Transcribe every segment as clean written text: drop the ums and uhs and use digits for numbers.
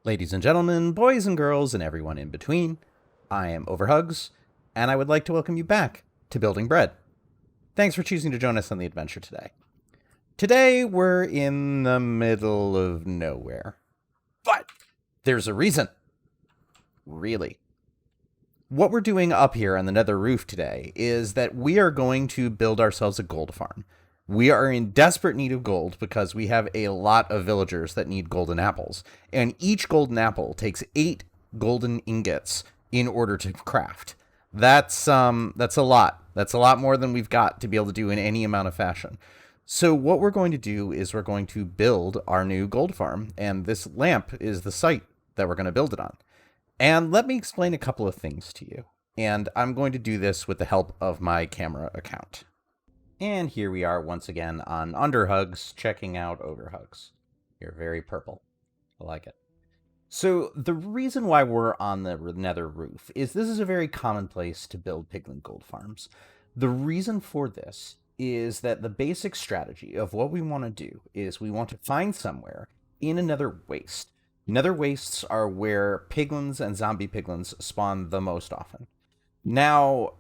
Ladies and gentlemen, boys and girls, and everyone in between, I am OverHugs, and I would like to welcome you back to Building Bread. Thanks for choosing to join us on the adventure today. Today, we're in the middle of nowhere. But there's a reason. Really. What we're doing up here on the nether roof today is that we are going to build ourselves a gold farm. We are in desperate need of gold because we have a lot of villagers that need golden apples. And each golden apple takes 8 golden ingots in order to craft. That's a lot. That's a lot more than we've got to be able to do in any amount of fashion. So what we're going to do is we're going to build our new gold farm, and this lamp is the site that we're going to build it on. And let me explain a couple of things to you. And I'm going to do this with the help of my camera account. And here we are once again on Underhugs, checking out Overhugs. You're very purple. I like it. So the reason why we're on the nether roof is this is a very common place to build piglin gold farms. The reason for this is that the basic strategy of what we want to do is we want to find somewhere in a nether waste. Nether wastes are where piglins and zombie piglins spawn the most often. Now,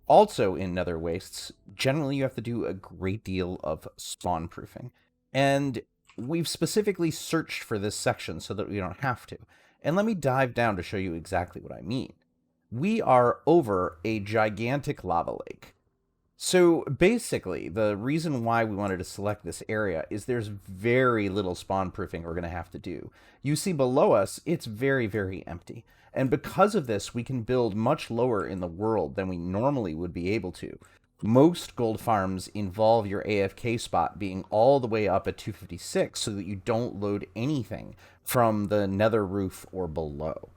also in nether wastes, generally you have to do a great deal of spawn proofing. And we've specifically searched for this section so that we don't have to. And let me dive down to show you exactly what I mean. We are over a gigantic lava lake. So basically, the reason why we wanted to select this area is there's very little spawn proofing we're going to have to do. You see below us, it's very, very empty. And because of this, we can build much lower in the world than we normally would be able to. Most gold farms involve your AFK spot being all the way up at 256 so that you don't load anything from the nether roof or below.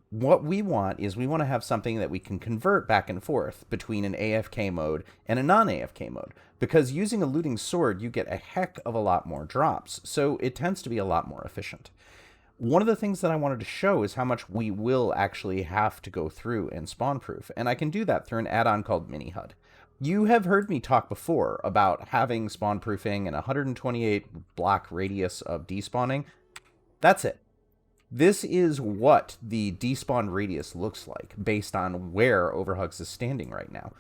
What we want is we want to have something that we can convert back and forth between an AFK mode and a non-AFK mode, because using a looting sword, you get a heck of a lot more drops, so it tends to be a lot more efficient. One of the things that I wanted to show is how much we will actually have to go through and spawn proof, and I can do that through an add-on called Mini HUD. You have heard me talk before about having spawn proofing and 128 block radius of despawning. That's it. This is what the despawn radius looks like based on where Overhugs is standing right now.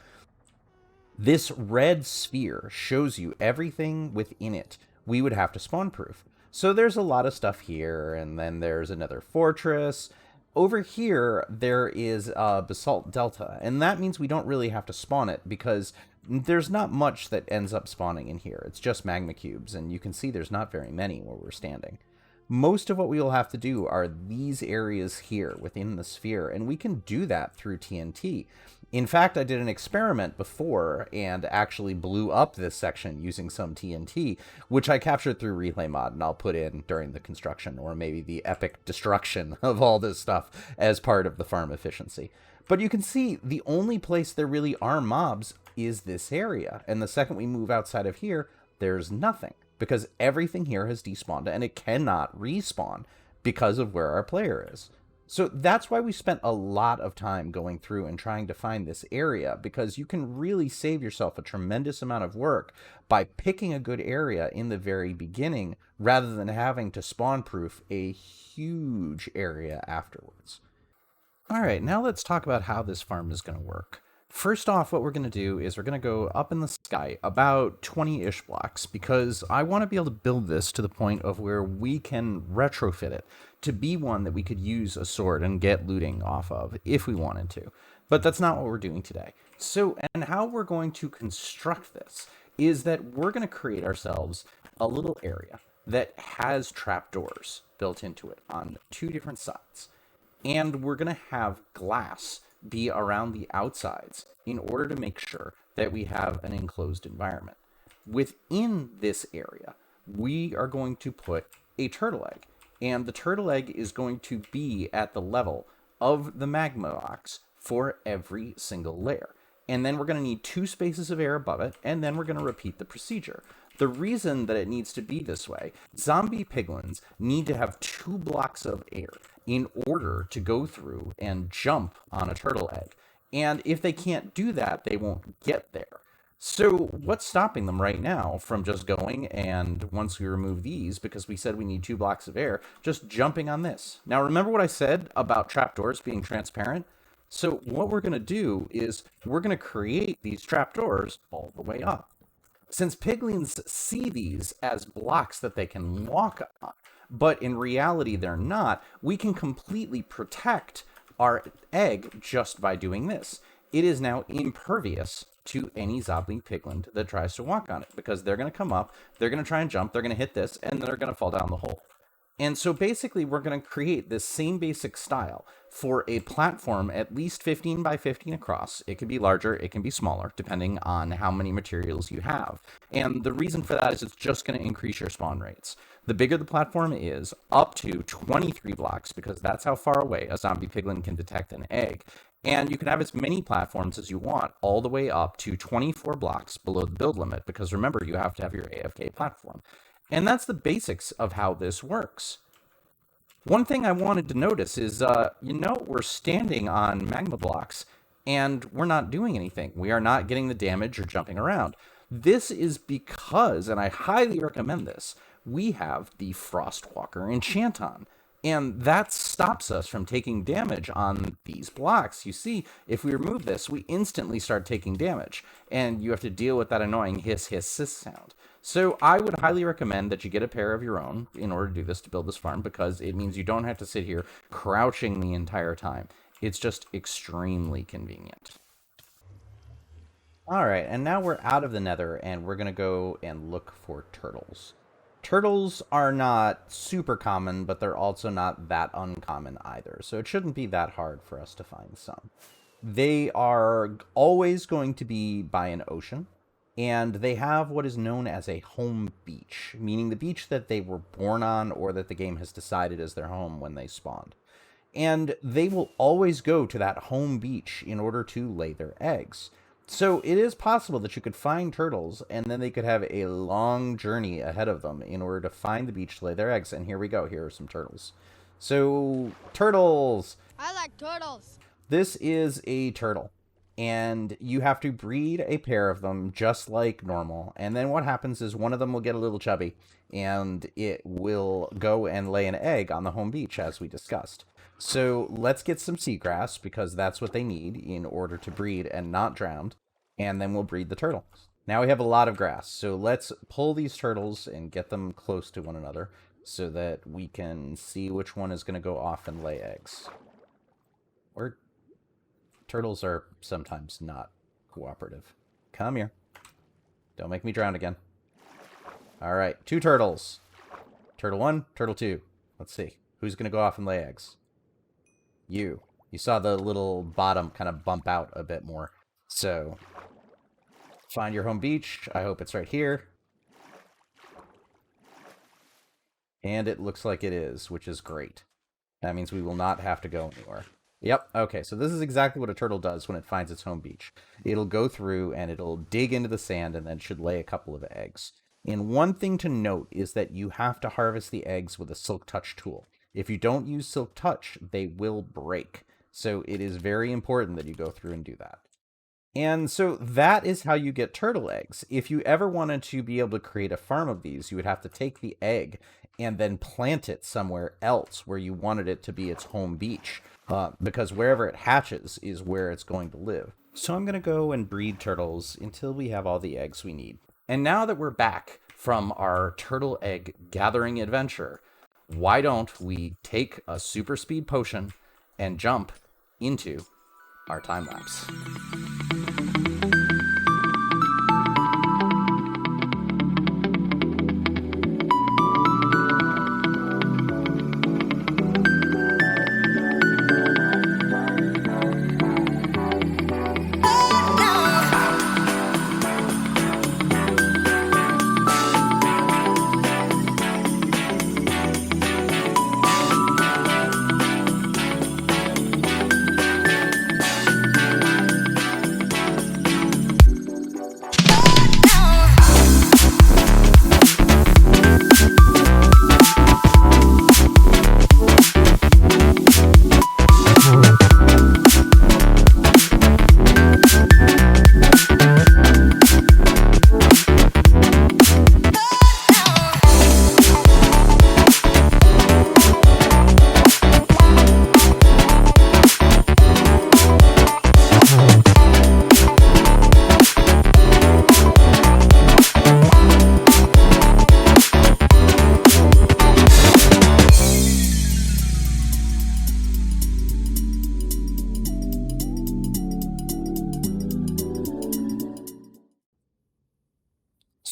This red sphere shows you everything within it we would have to spawn proof. So there's a lot of stuff here, and then there's another fortress. Over here, there is a basalt delta, and that means we don't really have to spawn it because there's not much that ends up spawning in here. It's just magma cubes, and you can see there's not very many where we're standing. Most of what we will have to do are these areas here within the sphere, and we can do that through TNT. In fact, I did an experiment before and actually blew up this section using some TNT, which I captured through Relay Mod, and I'll put in during the construction, or maybe the epic destruction of all this stuff as part of the farm efficiency. But you can see the only place there really are mobs is this area, and the second we move outside of here, there's nothing, because everything here has despawned, and it cannot respawn because of where our player is. So that's why we spent a lot of time going through and trying to find this area, because you can really save yourself a tremendous amount of work by picking a good area in the very beginning, rather than having to spawn proof a huge area afterwards. All right, now let's talk about how this farm is going to work. First off, what we're going to do is we're going to go up in the sky about 20-ish blocks, because I want to be able to build this to the point of where we can retrofit it to be one that we could use a sword and get looting off of if we wanted to. But that's not what we're doing today. So, and how we're going to construct this is that we're going to create ourselves a little area that has trapdoors built into it on 2 different sides. And we're going to have glass be around the outsides in order to make sure that we have an enclosed environment. Within this area, we are going to put a turtle egg, and the turtle egg is going to be at the level of the magma box for every single layer. And then we're going to need 2 spaces of air above it, and then we're going to repeat the procedure. The reason that it needs to be this way, zombie piglins need to have 2 blocks of air in order to go through and jump on a turtle egg. And if they can't do that, they won't get there. So what's stopping them right now from just going and once we remove these, because we said we need 2 blocks of air, just jumping on this? Now remember what I said about trapdoors being transparent? So what we're going to do is we're going to create these trapdoors all the way up. Since piglins see these as blocks that they can walk on, but in reality they're not, we can completely protect our egg just by doing this. It is now impervious to any zombie piglin that tries to walk on it, because they're going to come up, they're going to try and jump, they're going to hit this, and they're going to fall down the hole. And so basically, we're going to create this same basic style for a platform at least 15 by 15 across. It can be larger, it can be smaller, depending on how many materials you have. And the reason for that is it's just going to increase your spawn rates. The bigger the platform is, up to 23 blocks, because that's how far away a zombie piglin can detect an egg. And you can have as many platforms as you want, all the way up to 24 blocks below the build limit, because remember, you have to have your AFK platform. And that's the basics of how this works. One thing I wanted to notice is, we're standing on magma blocks and we're not doing anything. We are not getting the damage or jumping around. This is because, and I highly recommend this, we have the Frostwalker enchant on. And that stops us from taking damage on these blocks. You see, if we remove this, we instantly start taking damage. And you have to deal with that annoying hiss, hiss, hiss sound. So I would highly recommend that you get a pair of your own in order to do this, to build this farm, because it means you don't have to sit here crouching the entire time. It's just extremely convenient. All right, and now we're out of the nether, and we're going to go and look for turtles. Turtles are not super common, but they're also not that uncommon either, so it shouldn't be that hard for us to find some. They are always going to be by an ocean, and they have what is known as a home beach, meaning the beach that they were born on or that the game has decided is their home when they spawned. And they will always go to that home beach in order to lay their eggs. So it is possible that you could find turtles, and then they could have a long journey ahead of them in order to find the beach to lay their eggs. And here we go. Here are some turtles. So, turtles! I like turtles. This is a turtle, and you have to breed a pair of them just like normal. And then what happens is one of them will get a little chubby, and it will go and lay an egg on the home beach, as we discussed. So let's get some seagrass, because that's what they need in order to breed and not drown, and then we'll breed the turtle. Now we have a lot of grass, so let's pull these turtles and get them close to one another so that we can see which one is going to go off and lay eggs. Or turtles are sometimes not cooperative. Come here. Don't make me drown again. All right, 2 turtles. Turtle 1, turtle 2. Let's see. Who's going to go off and lay eggs? You. You saw the little bottom kind of bump out a bit more. So, find your home beach. I hope it's right here. And it looks like it is, which is great. That means we will not have to go anywhere. Yep, okay, so this is exactly what a turtle does when it finds its home beach. It'll go through and it'll dig into the sand and then should lay a couple of eggs. And one thing to note is that you have to harvest the eggs with a Silk Touch tool. If you don't use Silk Touch, they will break. So it is very important that you go through and do that. And so that is how you get turtle eggs. If you ever wanted to be able to create a farm of these, you would have to take the egg and then plant it somewhere else where you wanted it to be its home beach. Because wherever it hatches is where it's going to live. So I'm going to go and breed turtles until we have all the eggs we need. And now that we're back from our turtle egg gathering adventure, why don't we take a super speed potion and jump into our time lapse.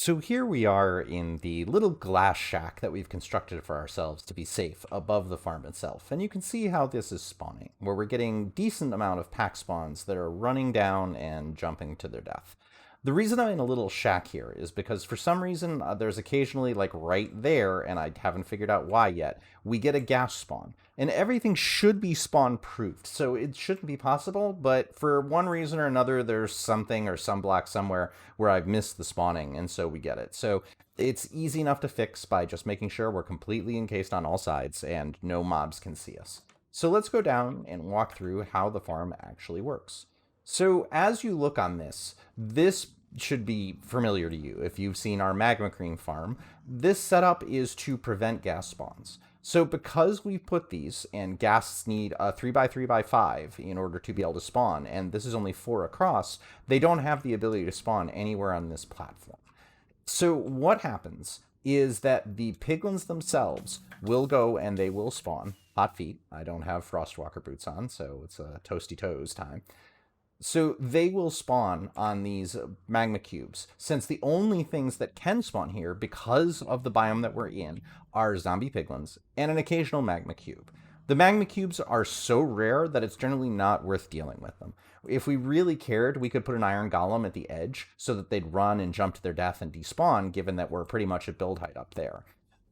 So here we are in the little glass shack that we've constructed for ourselves to be safe above the farm itself. And you can see how this is spawning, where we're getting decent amount of pack spawns that are running down and jumping to their death. The reason I'm in a little shack here is because for some reason there's occasionally, like right there, and I haven't figured out why yet, we get a gas spawn. And everything should be spawn proofed, so it shouldn't be possible, but for one reason or another, there's something or some block somewhere where I've missed the spawning, and so we get it. So it's easy enough to fix by just making sure we're completely encased on all sides and no mobs can see us. So let's go down and walk through how the farm actually works. So as you look on this should be familiar to you. If you've seen our magma cream farm, this setup is to prevent gas spawns. So because we've put these, and ghasts need a 3x3x5 in order to be able to spawn, and this is only 4 across, they don't have the ability to spawn anywhere on this platform. So what happens is that the piglins themselves will go and they will spawn. Hot feet. I don't have Frostwalker boots on, so it's a toasty toes time. So they will spawn on these magma cubes, since the only things that can spawn here, because of the biome that we're in, are zombie piglins and an occasional magma cube. The magma cubes are so rare that it's generally not worth dealing with them. If we really cared, we could put an iron golem at the edge so that they'd run and jump to their death and despawn, given that we're pretty much at build height up there.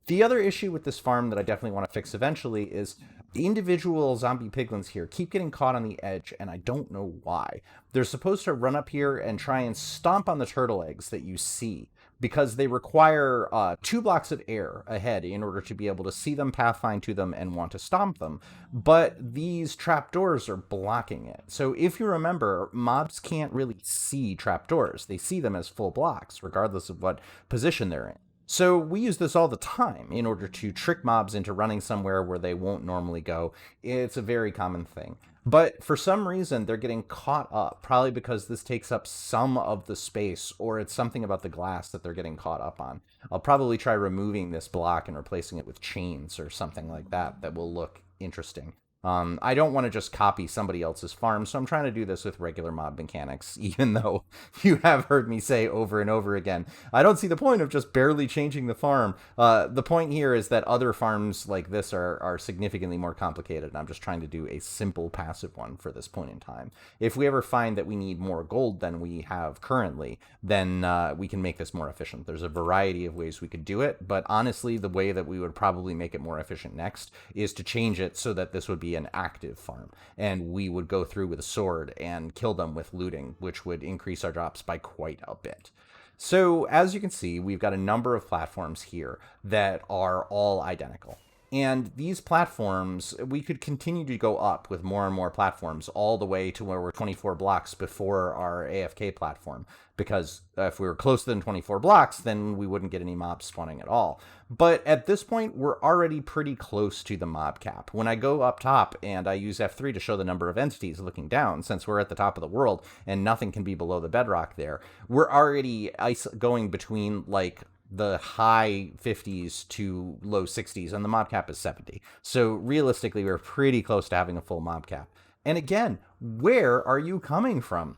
The other issue with this farm that I definitely want to fix eventually is the individual zombie piglins here keep getting caught on the edge, and I don't know why. They're supposed to run up here and try and stomp on the turtle eggs that you see, because they require 2 blocks of air ahead in order to be able to see them, pathfind to them, and want to stomp them. But these trapdoors are blocking it. So if you remember, mobs can't really see trapdoors. They see them as full blocks, regardless of what position they're in. So we use this all the time in order to trick mobs into running somewhere where they won't normally go. It's a very common thing. But for some reason, they're getting caught up, probably because this takes up some of the space, or it's something about the glass that they're getting caught up on. I'll probably try removing this block and replacing it with chains or something like that that will look interesting. I don't want to just copy somebody else's farm, so I'm trying to do this with regular mob mechanics, even though you have heard me say over and over again, I don't see the point of just barely changing the farm. The point here is that other farms like this are significantly more complicated, and I'm just trying to do a simple passive one for this point in time. If we ever find that we need more gold than we have currently, then we can make this more efficient. There's a variety of ways we could do it, but honestly, the way that we would probably make it more efficient next is to change it so that this would be an active farm, and we would go through with a sword and kill them with looting, which would increase our drops by quite a bit. So as you can see, we've got a number of platforms here that are all identical. And these platforms, we could continue to go up with more and more platforms all the way to where we're 24 blocks before our AFK platform. Because if we were closer than 24 blocks, then we wouldn't get any mobs spawning at all. But at this point, we're already pretty close to the mob cap. When I go up top and I use F3 to show the number of entities looking down, since we're at the top of the world and nothing can be below the bedrock there, we're already going between like the high 50s to low 60s, and the mob cap is 70. So realistically, we're pretty close to having a full mob cap. And again, where are you coming from?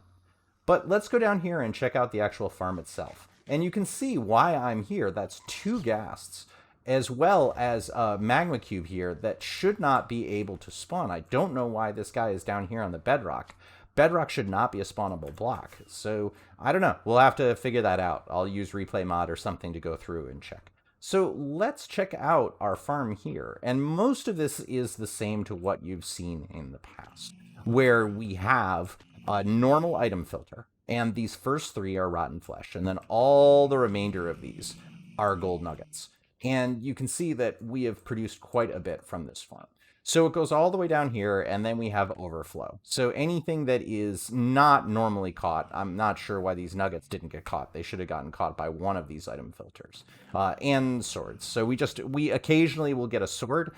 But let's go down here and check out the actual farm itself. And you can see why I'm here. That's 2 ghasts, as well as a magma cube here that should not be able to spawn. I don't know why this guy is down here on the bedrock. Bedrock should not be a spawnable block. So I don't know. We'll have to figure that out. I'll use replay mod or something to go through and check. So let's check out our farm here. And most of this is the same to what you've seen in the past, where we have a normal item filter, and these first 3 are rotten flesh, and then all the remainder of these are gold nuggets. And you can see that we have produced quite a bit from this farm. So it goes all the way down here, and then we have overflow. So anything that is not normally caught, I'm not sure why these nuggets didn't get caught. They should have gotten caught by one of these item filters. And swords. So we occasionally will get a sword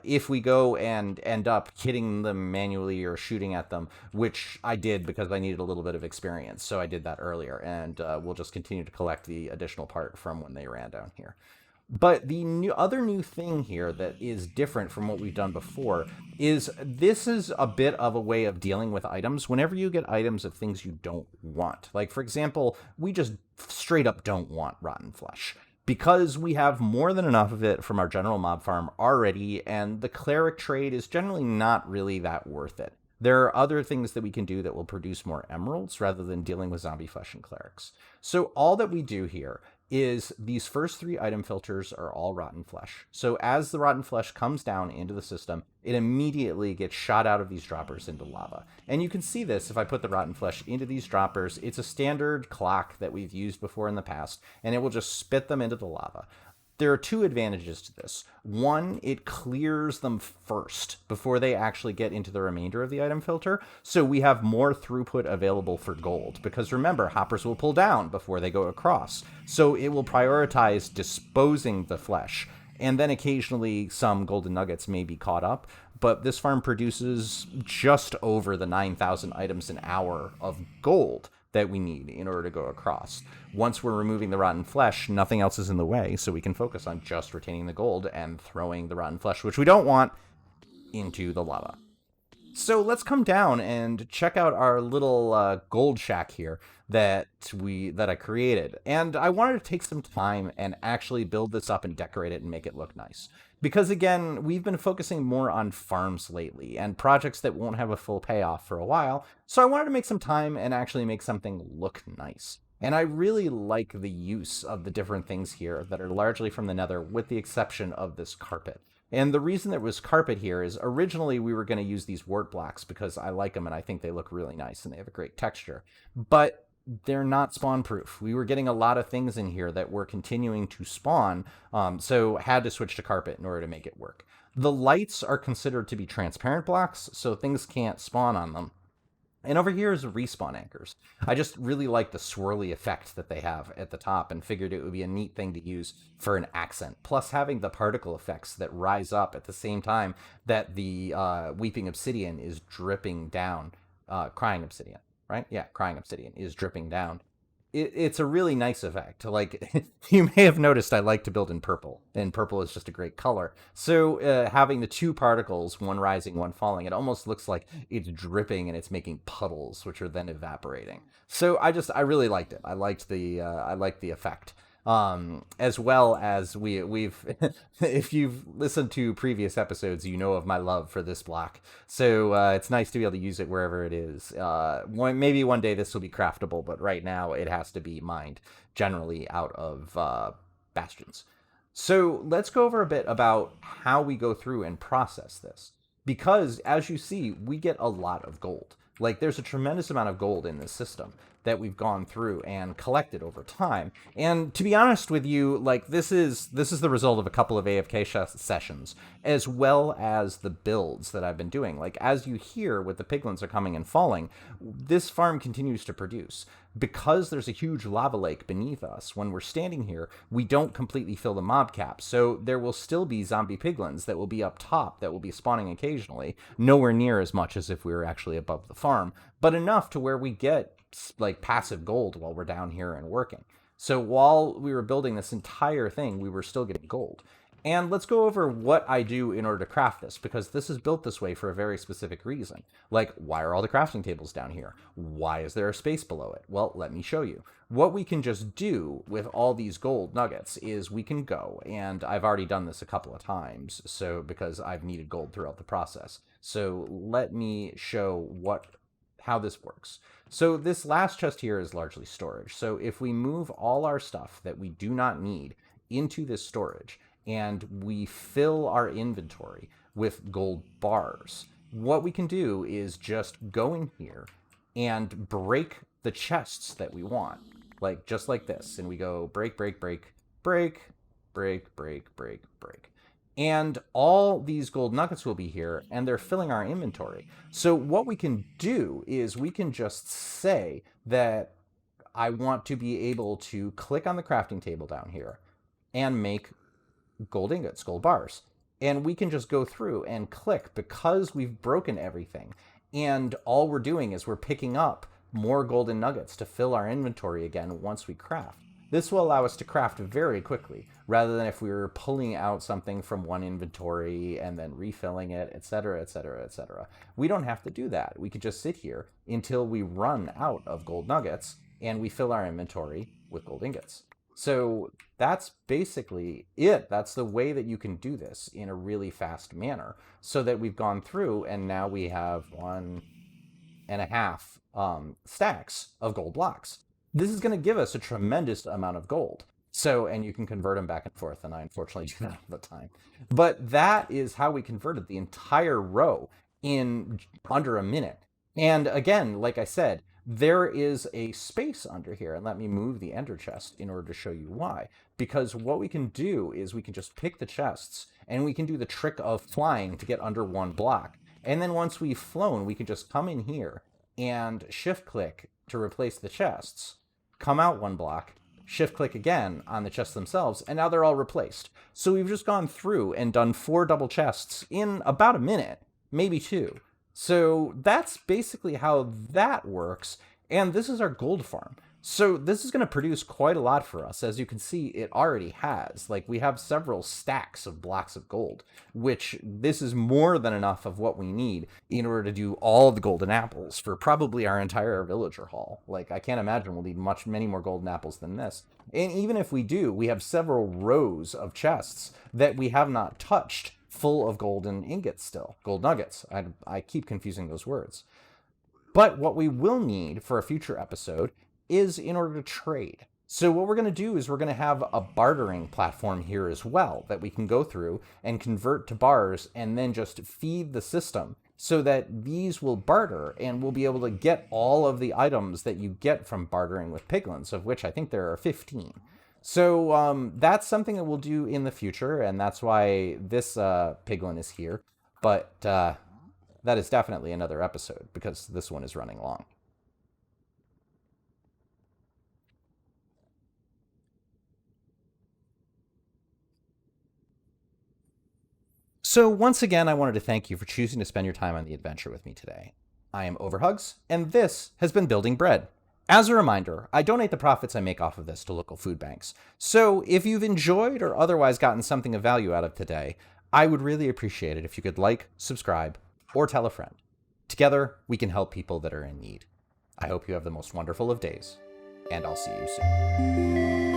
if we go and end up hitting them manually or shooting at them, which I did because I needed a little bit of experience. So I did that earlier, and we'll just continue to collect the additional part from when they ran down here. But the other new thing here that is different from what we've done before is this is a bit of a way of dealing with items whenever you get items of things you don't want. Like, for example, we just straight up don't want rotten flesh because we have more than enough of it from our general mob farm already, and the cleric trade is generally not really that worth it. There are other things that we can do that will produce more emeralds rather than dealing with zombie flesh and clerics. So all that we do here is these first 3 item filters are all rotten flesh. So as the rotten flesh comes down into the system, it immediately gets shot out of these droppers into lava. And you can see this if I put the rotten flesh into these droppers. It's a standard clock that we've used before in the past, and it will just spit them into the lava. There are 2 advantages to this. One, it clears them first before they actually get into the remainder of the item filter, so we have more throughput available for gold. Because remember, hoppers will pull down before they go across, so it will prioritize disposing the flesh. And then occasionally some golden nuggets may be caught up, but this farm produces just over the 9,000 items an hour of gold that we need in order to go across. Once we're removing the rotten flesh, nothing else is in the way, so we can focus on just retaining the gold and throwing the rotten flesh, which we don't want, into the lava. So let's come down and check out our little gold shack here that I created. And I wanted to take some time and actually build this up and decorate it and make it look nice. Because again, we've been focusing more on farms lately and projects that won't have a full payoff for a while. So I wanted to make some time and actually make something look nice. And I really like the use of the different things here that are largely from the Nether, with the exception of this carpet. And the reason there was carpet here is originally we were going to use these wart blocks because I like them and I think they look really nice and they have a great texture. But they're not spawn proof. We were getting a lot of things in here that were continuing to spawn, so had to switch to carpet in order to make it work. The lights are considered to be transparent blocks, so things can't spawn on them. And over here is respawn anchors. I just really like the swirly effect that they have at the top and figured it would be a neat thing to use for an accent. Plus having the particle effects that rise up at the same time that the weeping obsidian is dripping down. Crying obsidian, right? Yeah, crying obsidian is dripping down. It's a really nice effect. Like, you may have noticed I like to build in purple, and purple is just a great color. So having the 2 particles, one rising, one falling, it almost looks like it's dripping and it's making puddles, which are then evaporating. So I really liked it. I liked the effect. As well as we've if you've listened to previous episodes, you know of my love for this block. So it's nice to be able to use it wherever it is. Maybe one day this will be craftable, but right now it has to be mined generally out of bastions. So let's go over a bit about how we go through and process this. Because as you see, we get a lot of gold. Like, there's a tremendous amount of gold in this system that we've gone through and collected over time. And to be honest with you, like, this is the result of a couple of AFK sessions, as well as the builds that I've been doing. Like, as you hear, with the piglins are coming and falling, this farm continues to produce. Because there's a huge lava lake beneath us, when we're standing here, we don't completely fill the mob cap. So there will still be zombie piglins that will be up top that will be spawning occasionally, nowhere near as much as if we were actually above the farm, but enough to where we get like passive gold while we're down here and working. So while we were building this entire thing, we were still getting gold. And let's go over what I do in order to craft this, because this is built this way for a very specific reason. Like, why are all the crafting tables down here? Why is there a space below it? Well, let me show you. What we can just do with all these gold nuggets is we can go, and I've already done this a couple of times, so because I've needed gold throughout the process. So let me show how this works. So this last chest here is largely storage. So if we move all our stuff that we do not need into this storage, and we fill our inventory with gold bars, what we can do is just go in here and break the chests that we want, like just like this. And we go break, break, break, break, break, break, break, break. And all these gold nuggets will be here, and they're filling our inventory. So what we can do is we can just say that I want to be able to click on the crafting table down here and make gold ingots, gold bars. And we can just go through and click because we've broken everything. And all we're doing is we're picking up more golden nuggets to fill our inventory again once we craft. This will allow us to craft very quickly, rather than if we were pulling out something from one inventory and then refilling it, etc., etc., etc. We don't have to do that. We could just sit here until we run out of gold nuggets and we fill our inventory with gold ingots. So that's basically it. That's the way that you can do this in a really fast manner, so that we've gone through and now we have 1.5 stacks of gold blocks. This is going to give us a tremendous amount of gold. So, and you can convert them back and forth, and I unfortunately do that all the time. But that is how we converted the entire row in under a minute. And again, like I said, there is a space under here, and let me move the ender chest in order to show you why. Because what we can do is we can just pick the chests, and we can do the trick of flying to get under one block. And then once we've flown, we can just come in here and shift click to replace the chests, come out one block, shift click again on the chests themselves, and now they're all replaced. So we've just gone through and done 4 double chests in about a minute, maybe 2. So that's basically how that works. And this is our gold farm. So this is going to produce quite a lot for us. As you can see, it already has. Like, we have several stacks of blocks of gold, which this is more than enough of what we need in order to do all the golden apples for probably our entire villager hall. Like, I can't imagine we'll need many more golden apples than this. And even if we do, we have several rows of chests that we have not touched, full of golden ingots still. Gold nuggets. I keep confusing those words. But what we will need for a future episode is in order to trade. So what we're going to do is we're going to have a bartering platform here as well that we can go through and convert to bars and then just feed the system so that these will barter and we'll be able to get all of the items that you get from bartering with piglins, of which I think there are 15. So that's something that we'll do in the future, and that's why this piglin is here. But that is definitely another episode, because this one is running long. So once again, I wanted to thank you for choosing to spend your time on the adventure with me today. I am OverHugs, and this has been Building Bread. As a reminder, I donate the profits I make off of this to local food banks. So if you've enjoyed or otherwise gotten something of value out of today, I would really appreciate it if you could like, subscribe, or tell a friend. Together, we can help people that are in need. I hope you have the most wonderful of days, and I'll see you soon.